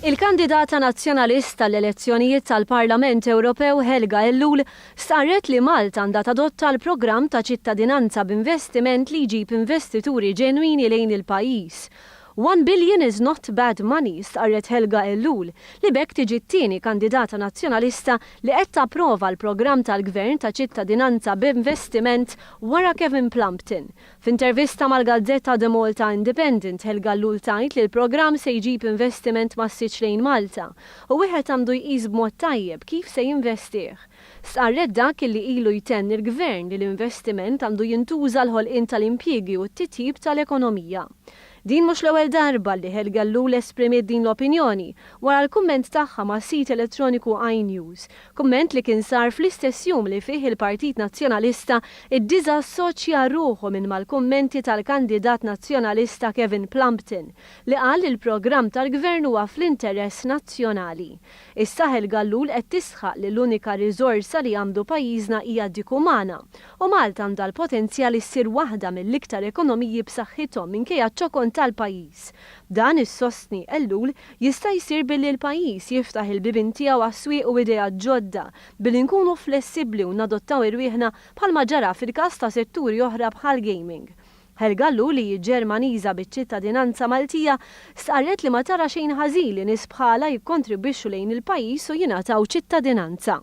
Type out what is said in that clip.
Il-kandidata nazzjonalista l-elezzjonijiet tal-Parlament Ewropew Helga Ellul starret li Malta għandha tadotta l-programm ta' ċittadinanza b'investiment li jġib investituri ġenwini lejn il-pajjiż. 1 billion is not bad money, starret Helga Ellul, li bekk tiġi t-tieni kandidata nazzjonalista li qed tapprova l-programm tal-Gvern ta' ċittadinanza b'investiment wara Kevin Plumpton. F'intervista mal-Gazzetta The Malta Independent, Helga Ellul tgħid li l-programm se jġib investiment massiġġ lejn Malta u wieħed għandu jqis b'mod tajjeb kif se jinvestih. Starret dak li ilu jtenni l-Gvern li l-investiment għandu jintuża l-ħolqien tal-impjiegi u t-titjib tal-ekonomija. Din mhux l-ewwel darba li Helga Ellul esprimiet din l-opinjoni wara l-kumment tagħha ma' sit elettroniku iNews. Kumment li kien sar fl-istess jum li fih il-Partit Nazzjonalista iddiżassoċja ruħu minn mal-kummenti tal-kandidat nazzjonalista Kevin Plumpton li qal li l-programm tal-Gvern huwa fl-interess nazzjonali. Issa Helga Ellul qed tisħaq li l-unika riżorsa li għandu pajjiżna hija dik umana u Malta għandha l-potenzjal issir waħda mill-iktar ekonomiji b'saħħithom minkejja ċokon tal-pajjiż. Dan is-sostni Ellul jista' jsir billi l-pajjiż jiftaħ il-bibien tiegħu għas-swieq u ideat ġodda billi nkunu flessibbli u nadottaw irwieħna bħalma ġara fil-każ ta' setturi oħra bħal gaming. Helga Ellul li Ġermaniża biċ-ċittadinanza Maltija starret li ma tara xejn ħażin li nies bħala jikkontribwixxu lejn il-pajjiż u jingħataw ċittadinanza.